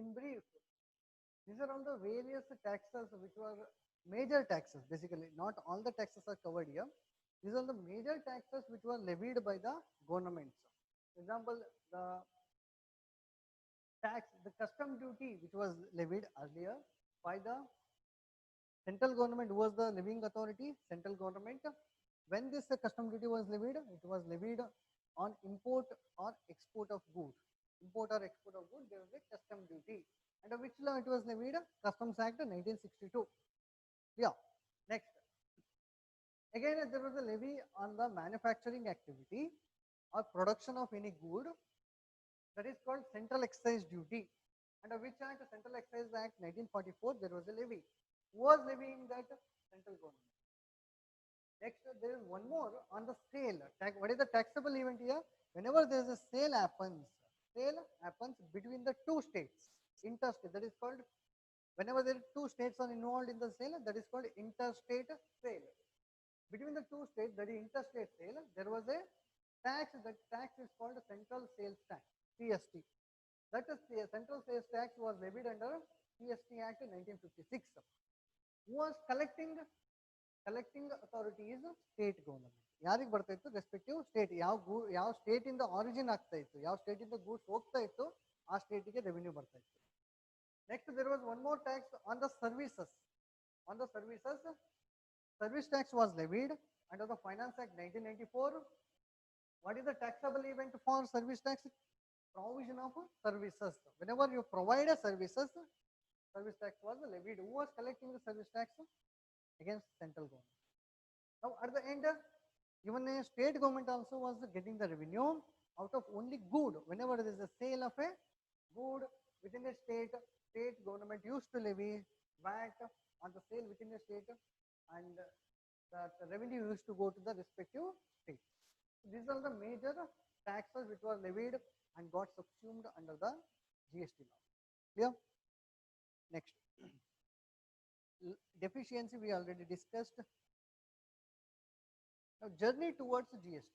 in brief, these are all the various taxes which were major taxes. Basically, not all the taxes are covered here. These are the major taxes which were levied by the governments. For example, the tax, the custom duty which was levied earlier by the central government. Who was the levying authority? Central government. When this custom duty was levied, it was levied on import or export of goods. Import or export of goods, there was a custom duty. Under which law it was levied? Customs Act 1962. Yeah. Next. Again, there was a levy on the manufacturing activity or production of any good. That is called Central Excise Duty. Under which act? Central Excise Act 1944, there was a levy. Who was levying that? Central government. Next, there is one more on the sale. What is the taxable event here? Whenever there is a sale happens between the two states, interstate. That is called, whenever there are two states are involved in the sale, that is called interstate sale. Between the two states, that is interstate sale, there was a tax. That tax is called Central Sales Tax, CST. That is the Central Sales Tax was levied under CST Act 1956. Who was collecting authority is state government. ಯಾರಿಗೆ ಬರ್ತಾ ಇತ್ತು? Respective state. ಯಾವ state ಇಂದ origin ಆಗ್ತಾ ಇತ್ತು, ಯಾವ state ಇಂದ goods ಹೋಗ್ತಾ ಇತ್ತು, ಆ ಸ್ಟೇಟಿಗೆ ರೆವಿನ್ಯೂ ಬರ್ತಾ ಇತ್ತು. Next, there was one more tax on the services. On the services, service tax was levied under the Finance Act 1994. What is the taxable event for service tax? Provision of services. Whenever you provide a services, service tax was levied. Who was collecting the service tax? Against central government. Now at the end, even a state government also was getting the revenue out of only good. Whenever there is a sale of a good within a state, state government used to levy VAT on the sale within a state, and that revenue used to go to the respective states. These are the major taxes which were levied and got subsumed under the GST law. Clear? Next. Deficiency we already discussed. Now journey towards GST.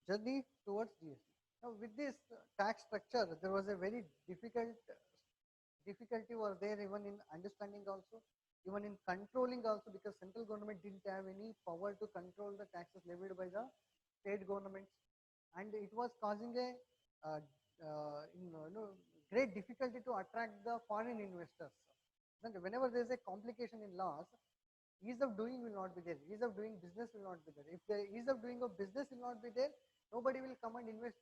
Journey towards GST. Now with this tax structure, there was a very difficulty was there even in understanding also, even in controlling also, because central government didn't have any power to control the taxes levied by the state governments, and it was causing a great difficulty to attract the foreign investors. And whenever there is a complication in laws, ease of doing will not be there. Ease of doing business will not be there. If the ease of doing of business will not be there, nobody will come and invest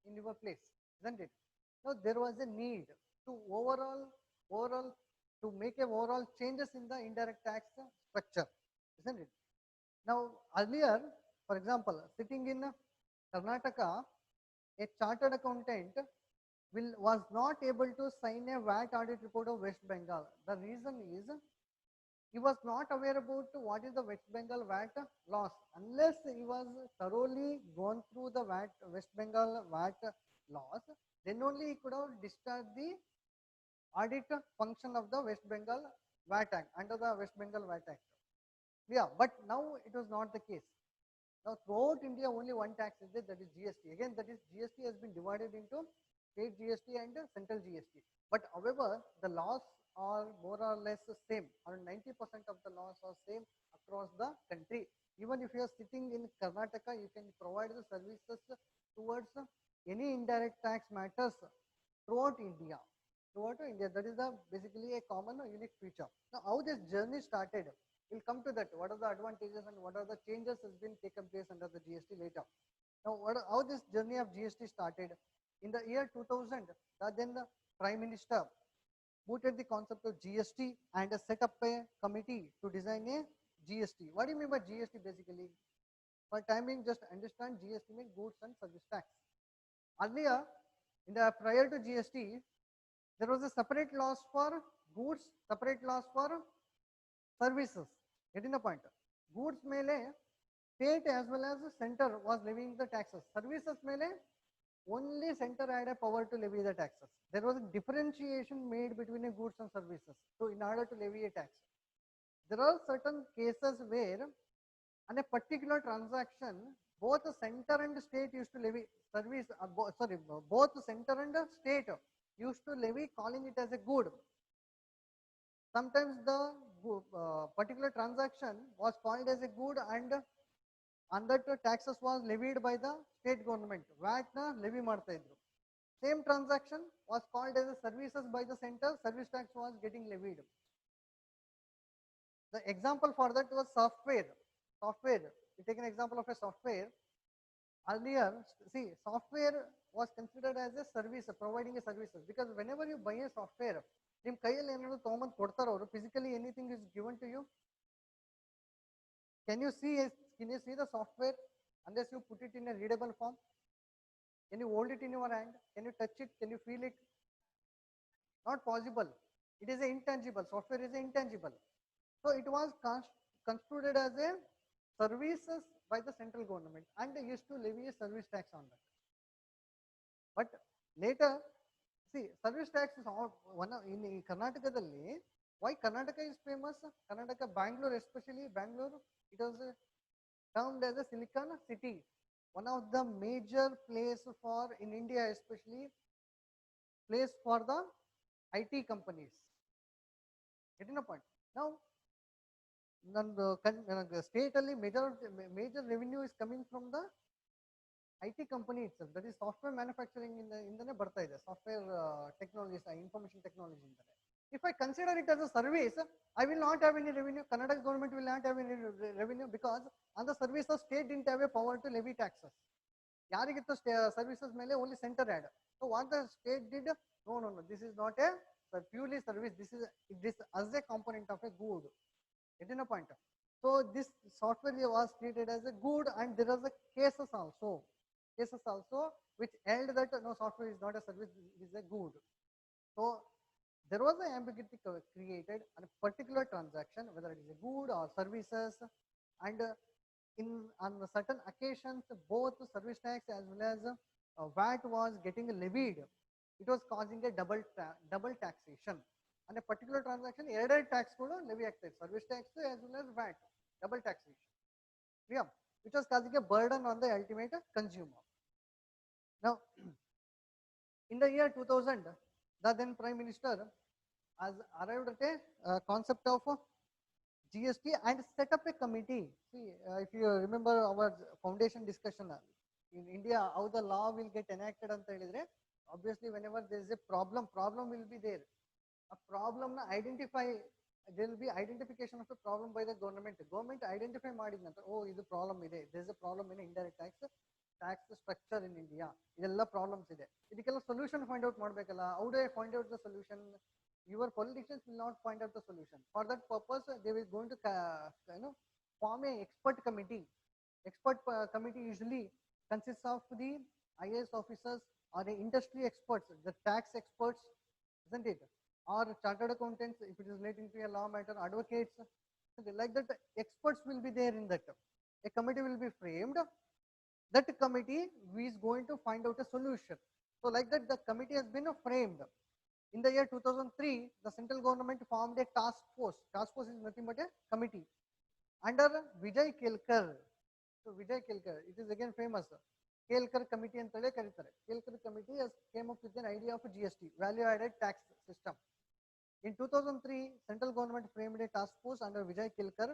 in your place, isn't it? Now there was a need to to make a overall changes in the indirect tax structure, isn't it? Now earlier, for example, sitting in Karnataka, a chartered accountant was not able to sign a VAT audit report of West Bengal. The reason is he was not aware about what is the West Bengal VAT laws. Unless he was thoroughly gone through the West Bengal VAT laws, then only he could have discharged the audit function of the West Bengal VAT Act, under the West Bengal VAT Act. Yeah, but now it was not the case. Now throughout India only one tax is there, that is GST. Again, that is GST has been divided into state GST and central GST. But however, the laws are more or less the same. Around 90% of the laws are same across the country. Even if you are sitting in Karnataka, you can provide the services towards any indirect tax matters throughout India. That is basically a common unique feature. Now, how this journey started, we'll come to that. What are the advantages and what are the changes has been taken place under the GST later. Now, how this journey of GST started? In the year 2000, then the Prime Minister mooted the concept of GST and set up a committee to design a GST. What do you mean by GST basically? For time being, just understand GST means goods and service tax. Earlier, prior to GST, there was a separate laws for goods, separate laws for services. Getting the point? Goods mele state as well as center was levying the taxes. Services mele only center had a power to levy the taxes. There was a differentiation made between a goods and services. So in order to levy a tax, there are certain cases where on a particular transaction, both the center and state used to levy service. Both the center and the state used to levy calling it as a good. Sometimes the particular transaction was called as a good and that taxes was levied by the state government. VAT na levy ಮಾಡ್ತಾ ಇದ್ರು. Same transaction was called as a services by the center, service tax was getting levied. The example for that was software. You take an example of a software. Earlier, see, software was considered as a service, providing a services, because whenever you buy a software, ನಿಮ್ಮ ಕೈಯಲ್ಲಿ ಏನಾದ್ರು ತಗೊಂಬಂದು ಕೊಡ್ತಾರ ಅವರು, physically anything is given to you. Can you see the software unless you put it in a readable form? Can you hold it in your hand? Can you touch it? Can you feel it? Not possible. It is intangible. Software is intangible. So it was construed as a services by the central government and they used to levy a service tax on that. But later, see, service tax is one in Karnataka. Why Karnataka is famous? Karnataka, Bangalore, especially Bangalore, it was termed as a Silicon City. One of the major place for in India, especially place for the IT companies. Getting a point? Now, state ಅಲ್ಲಿ major revenue is coming from the IT company itself. That is software manufacturing ಇಂದನೇ ಬರ್ತಾ ಇದೆ. Software technologies, information technology ಇಂದನೇ. If I consider it as a service, I will not have any revenue. Karnataka government will not have any revenue because on the services state didn't have a power to levy taxes. ಯಾರಿಗಿತ್ತು services ಮೇಲೆ only center had. So what the state did? No. This is not a purely service. This is as a component of a good. Getting a point? So this software was treated as a good, and there are cases also which held that no, software is not a service, it is a good. So there was an ambiguity created on a particular transaction, whether it is a good or services, and on certain occasions both service tax as well as VAT was getting levied. It was causing a double taxation. On a particular transaction, ಎರಡೆರಡು tax ಗಳು levy ಆಗ್ತಾ ಇದೆ, service tax as well as VAT, double taxation. Yeah, which was causing a burden on the ultimate consumer. Now, in the year 2000, the then Prime Minister has arrived at a concept of GST and set up a committee. See, if you remember our foundation discussion in India, how the law will get enacted anta helidre, obviously whenever there is a problem will be there. A problem na identify, there will be identification of a problem by the government. Government identify ಮಾಡಿದ ನಂತರ, oh, ಇದು problem ಇದೆ, there is a problem in indirect tax structure in India, ಇದೆಲ್ಲ problems ಇದೆ, ಇದಕ್ಕೆಲ್ಲ solution find out ಮಾಡಬೇಕಲ್ಲ. How do I find out the solution? Your politicians will not find out the solution. For that purpose, they will going to form a expert committee. Expert committee usually consists of the IAS officers or the industry experts, the tax experts, isn't it? Or chartered accountants, if it is relating to a law matter, advocates, like that. Experts will be there in that. A committee will be framed. That committee is going to find out a solution. So like that, the committee has been framed. In the year 2003, the central government formed a task force. Task force is nothing but a committee under Vijay Kelkar. So Vijay Kelkar, it is again famous. Kelkar committee antale karitare. Kelkar committee has came up with an idea of a GST, value added tax system. In 2003, central government framed a task force under Vijay Kelkar.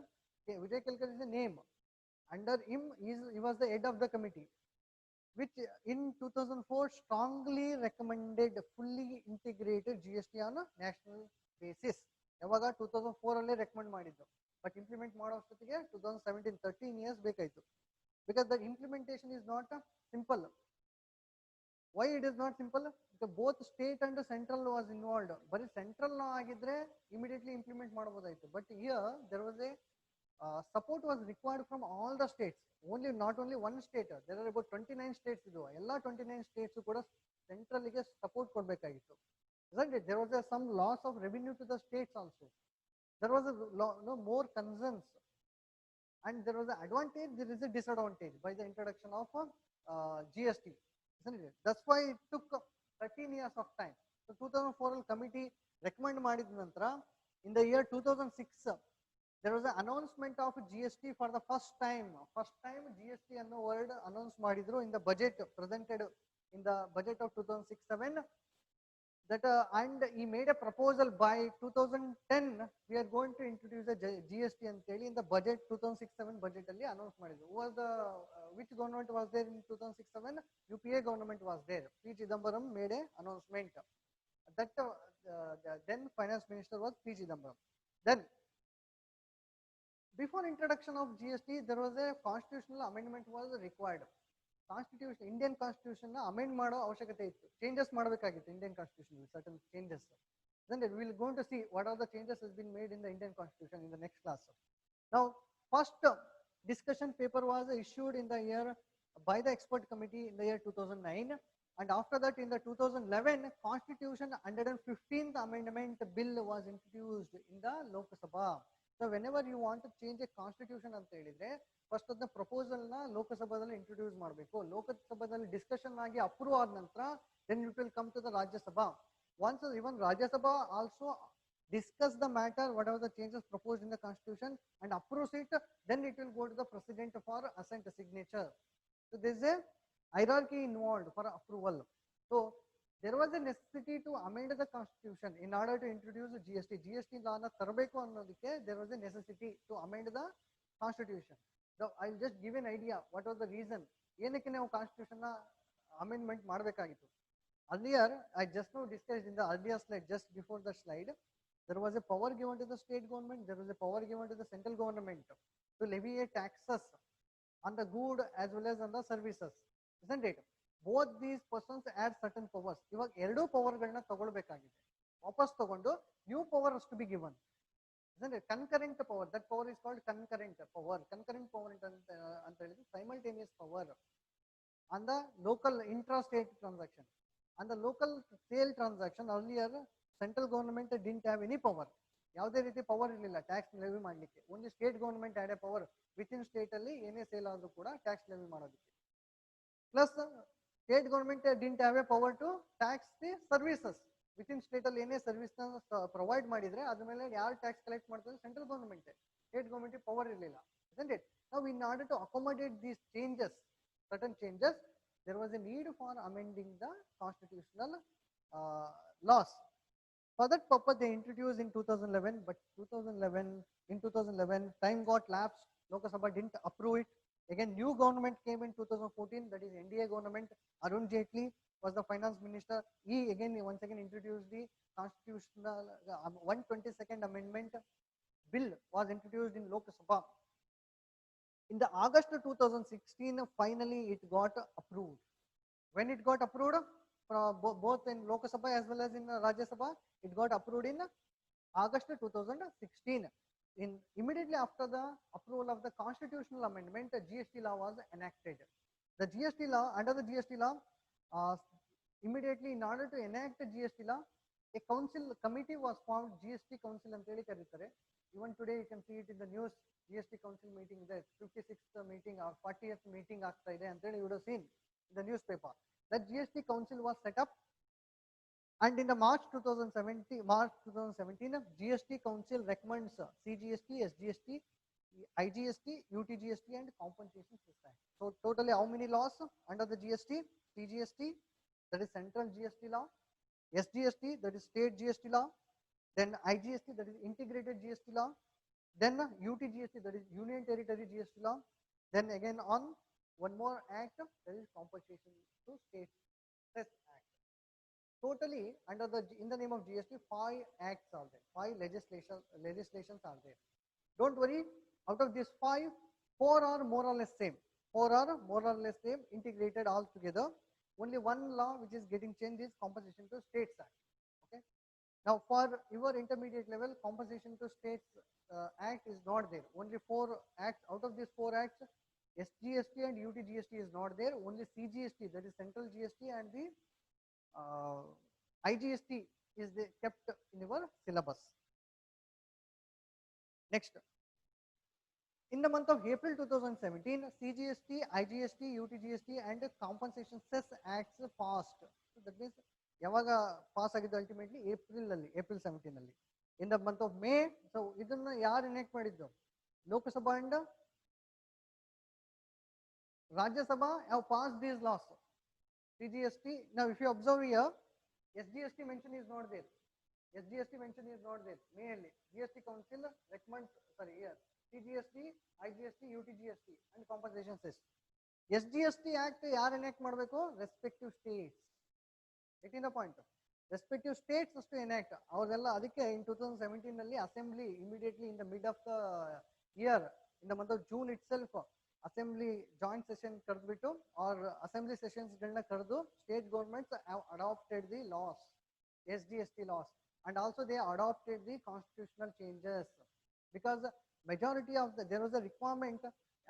Vijay Kelkar is a name. Under him, he was the head of the committee, which in 2004 strongly recommended fully integrated GST on a national basis. ಯಾವಾಗ 2004 ಅಲ್ಲೇ recommend ಮಾಡಿದ್ದು, but implement ಮಾಡೋ ಅಷ್ಟೊತ್ತಿಗೆ 2017, 13 years ಬೇಕಾಯಿತು. Because the implementation is not simple. Why it is not simple? Because both state and central was involved. But central law agidre immediately implement ಮಾಡಬಹುದಾಯಿತು. But here there was a support was required from all the states. Not only one state. There are about 29 states. All 29 states kuda central ಗೆ support ಕೊಡಬೇಕಾಗಿತ್ತು. Isn't it? There was some loss of revenue to the states also. There was more concerns. And there was an advantage, there is a disadvantage by the introduction of GST. Isn't it? That's why it took 13 years of time. So 2004 committee recommend ಮಾಡಿದ ನಂತರ, in the year 2006, there was an announcement of GST for the first time. First time GST ಅನ್ನೋ word announce ಮಾಡಿದ್ರು in the budget presented in the budget of 2006-07. that and he made a proposal by 2010 we are going to introduce a GST ಅಂತೇಳಿ in the budget 2006-7 budget ಅಲ್ಲಿ announce ಮಾಡಿದ್ರು. Who was the which government was there in 2006-7? UPA government was there. P. Chidambaram made a announcement. That the then finance minister was P. Chidambaram. Then before introduction of GST there was a constitutional amendment was required. Constitution, Indian Constitution amend ಮಾಡೋ ಅವಶ್ಯಕತೆ ಇತ್ತು, changes ಮಾಡಬೇಕಾಗಿತ್ತು Indian Constitution, certain changes. Then we will going to see what are the changes has been made in the Indian Constitution in the next class. Now first discussion paper was issued in the year by the expert committee in the year 2009, and after that in the 2011 Constitution 115th amendment bill was introduced in the Lok Sabha. So whenever you want to change a constitution ಅಂತ ಹೇಳಿದ್ರೆ first ಅದನ್ನ proposal ನ ಲೋಕಸಭಾದಲ್ಲಿ introduce ಮಾಡಬೇಕು. ಲೋಕಸಭಾದಲ್ಲಿ discussion ಆಗಿ approve ಆದ ನಂತರ then it will come to the Rajya Sabha. Once even Rajya Sabha also discuss the matter, whatever the changes proposed in the constitution and approves it, then it will go to the president for assent signature. So there is a hierarchy involved for approval. So there was a necessity to amend the constitution in order to introduce the GST. GST law na ತರಬೇಕು ಅನ್ನೋದಕ್ಕೆ there was a necessity to amend the constitution. Now I'll just give an idea what was the reason ಏನಕ್ಕೆ ನಾವು constitution ನ amendment ಮಾಡಬೇಕಾಗಿತ್ತು. Earlier I just now discussed in the earlier slide, just before the slide, there was a power given to the state government, there was a power given to the central government to levy a taxes on the good as well as on the services, isn't it? Both these persons add certain powers. ಇವಾಗ ಎರಡು ಪವರ್ಗಳನ್ನ ತಗೊಳ್ಬೇಕಾಗಿದೆ, ವಾಪಸ್ ತಗೊಂಡು new power has to be given, isn't it? Concurrent power, that power is called concurrent power. Concurrent power ಅಂತ ಹೇಳಿದ್ರೆ simultaneous power on the local intra-state transaction. On the local sale transaction, earlier central government didn't have any power. ಯಾವುದೇ ರೀತಿ power ಇರಲಿಲ್ಲ tax levy ಮಾಡಲಿಕ್ಕೆ. Only state government had a power within state ಅಲ್ಲಿ ಏನೇ sale ಆದ್ರೂ ಕೂಡ tax levy ಮಾಡೋದಕ್ಕೆ. Plus state government didn't have a power to tax the services. Within state ಅಲ್ಲಿ ಏನೇ ಸರ್ವಿಸ್ ನ ಪ್ರೊವೈಡ್ ಮಾಡಿದ್ರೆ ಅದ್ರ ಮೇಲೆ ಯಾರು ಟ್ಯಾಕ್ಸ್ ಕಲೆಕ್ಟ್ ಮಾಡ್ತಾರೆ? Central government. State government power ಇರಲಿಲ್ಲ, isn't it? Now in order to accommodate these changes, certain changes, there was a need for amending the constitutional laws. For that purpose they introduced in 2011, but in 2011 time got lapsed. Lok Sabha didn't approve it. Again new government came in 2014, that is NDA government. Arun Jaitley was the finance minister. He once again introduced the constitutional 122nd amendment bill was introduced in Lok Sabha. In the August 2016 finally it got approved. When it got approved both in Lok Sabha as well as in Rajya Sabha, it got approved in August 2016. Immediately after the approval of the constitutional amendment, GST law was enacted. The GST law, under the GST law, immediately in order to enact the GST law, a committee was formed, GST council anteli karitare. Even today you can see it in the news, GST council meeting, the 56th meeting or 40th meeting ಆಗ್ತಾ ಇದೆ ಅಂತೇಳಿ you would have seen in the newspaper. That GST council was set up, and in the March 2017 GST council recommends CGST, SGST, IGST, UTGST and compensation system. So totally how many laws under the GST? CGST, that is central GST law, SGST, that is state GST law, then IGST, that is integrated GST law, then UTGST, that is union territory GST law, then again on one more act, that is compensation to state cess act. Totally under in the name of GST 5 acts are there, 5 legislations are there. Don't worry, out of these 5, 4 are more or less same, 4 are more or less same, integrated all together. Only one law which is getting changed is compensation to states act. Okay, now for your intermediate level, compensation to states act is not there. Only 4 acts. Out of these 4 acts, SGST and UTGST is not there. Only CGST, that is central GST, and the IGST is kept in your syllabus. Next, in the month of April 2017, CGST, IGST, UTGST and compensation cess acts passed. So that means ಯಾವಾಗ pass ಆಗಿದ್ದು ultimately April 17 ಅಲ್ಲಿ. In the month of May, so ಇದನ್ನ ಯಾರು ಎನೆಕ್ಟ್ ಮಾಡಿದ್ದು? Lok Sabha and Rajya Sabha have passed these laws. CGST, now if you observe here, SGST mention is not there. SGST mention is not there. Mainly GST Council recommends, sorry, here CGST, IGST, UTGST and compensation cess. SGST Act ಯಾರು enact ಮಾಡಬೇಕು? Respective States. getting the point. Respective states has to enact. ಅವರೆಲ್ಲ ಅದಕ್ಕೆ in 2017 ನಲ್ಲಿ assembly immediately in the mid of the year, in the month of June itself, assembly joint session ಕರೆದ್ಬಿಟ್ಟು or assembly sessions ಗಳನ್ನ ಕರೆದು state governments have adopted the laws, SGST laws, and also they adopted the constitutional changes, because majority of the, there was a requirement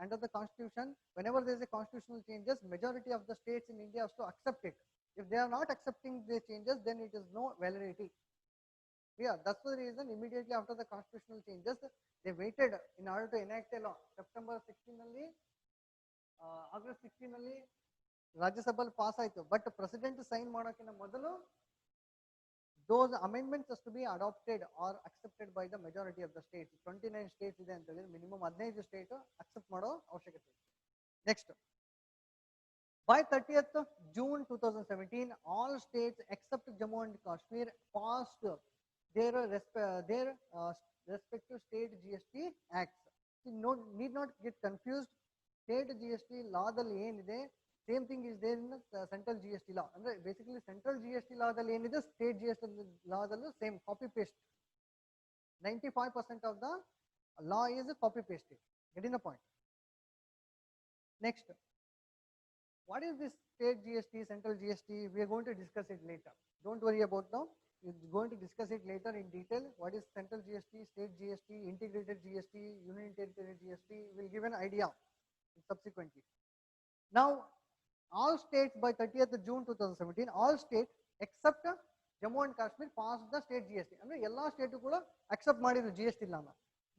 under the constitution, whenever there is a constitutional changes, majority of the states in India has to accept it. If they are not accepting the changes, then it is no validity. Yeah, that's the reason immediately after the constitutional changes, they waited in order to enact a law. September 16 ನಲ್ಲಿ August 16 ನಲ್ಲಿ ರಾಜ್ಯಸಭೆಯಲ್ಲಿ pass ಆಯ್ತು. But president sign ಮಾಡೋಕ್ಕಿಂತ ಮೊದಲು those amendments has to be adopted or accepted by the majority of the states. 29 states ಇದೆ ಅಂತ ಹೇಳಿದ್ರೆ minimum 15 state accept ಮಾಡೋ ಅವಶ್ಯಕತೆ ಇದೆ. Next, by 30th June 2017, all states except Jammu and Kashmir passed their respective state GST acts. So need not get confused. State GST law dalli ಏನಿದೆ, same thing is there in the central GST law. ಅಂದ್ರೆ basically central GST law dalli ಏನಿದೆ, state GST law dallu same copy paste. 95% of the law is copy pasted. Getting the point? Next, what is this state GST, central GST? We are going to discuss it later. Don't worry about now. We're going to discuss it later in detail. What is central GST, state GST, integrated GST, union territory GST? We'll give an idea subsequently. Now, all states by 30th June 2017, all states except Jammu and Kashmir passed the state GST. ಅಂದ್ರೆ ಎಲ್ಲಾ state ಕೂಡ accept ಮಾಡಿದ್ರು GST ಲಾನ.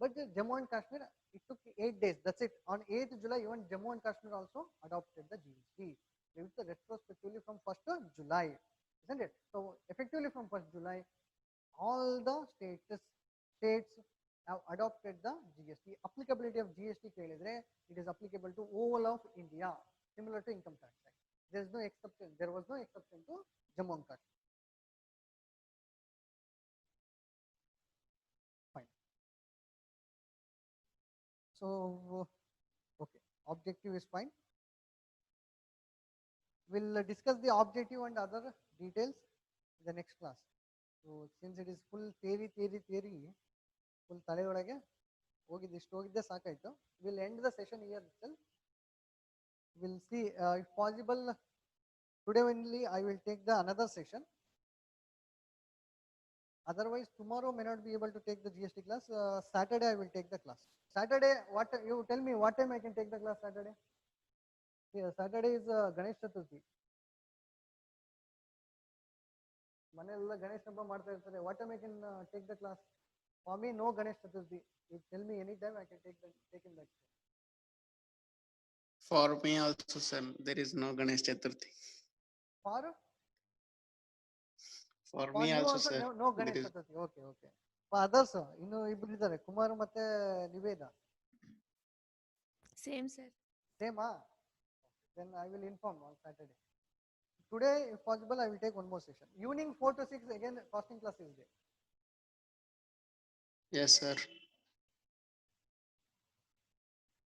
But Jammu and Kashmir, it took 8 days. That's it. On 8th July, even Jammu and Kashmir also adopted the GST. With the retrospectively from 1st July, isn't it? So effectively from 1st July, all the states have adopted the GST. Applicability of GST ಕೇಳಿದ್ರೆ, it is applicable to all of India, similar to income tax. There is no exception. There was no exception to Jammu and Kashmir. So, okay, objective is fine. We'll discuss the objective and other details in the next class. So, since it is full theory, full tale odage hogidde saakayitu. We'll end the session here itself. We'll see if possible. Today only I will take the another session. Otherwise, tomorrow may not be able to take the GST class. Saturday I will take the class. Saturday, what you tell me? What time I can take the class Saturday? Yeah, Saturday is Ganesh Chaturthi. ಮನೆಯಲ್ಲ ಗಣೇಶ ಹಬ್ಬ ಮಾಡ್ತಾ ಇರ್ತಾರೆ. What time I can take the class? For me, no Ganesh Chaturthi. You tell me any time I can take in that. For me also, sir, there is no Ganesh Chaturthi. For me you also, sir, no Ganesh Chaturthi. Okay, okay. For others, ಇನ್ನು ಇಬ್ರು ಇದ್ದಾರೆ, ಕುಮಾರ್ ಮತ್ತೆ Niveda. Same, sir. Same, then I will inform on Saturday. Today, if possible, I will take one more session. Evening 4 to 6 again, costing class is there. Yes, sir.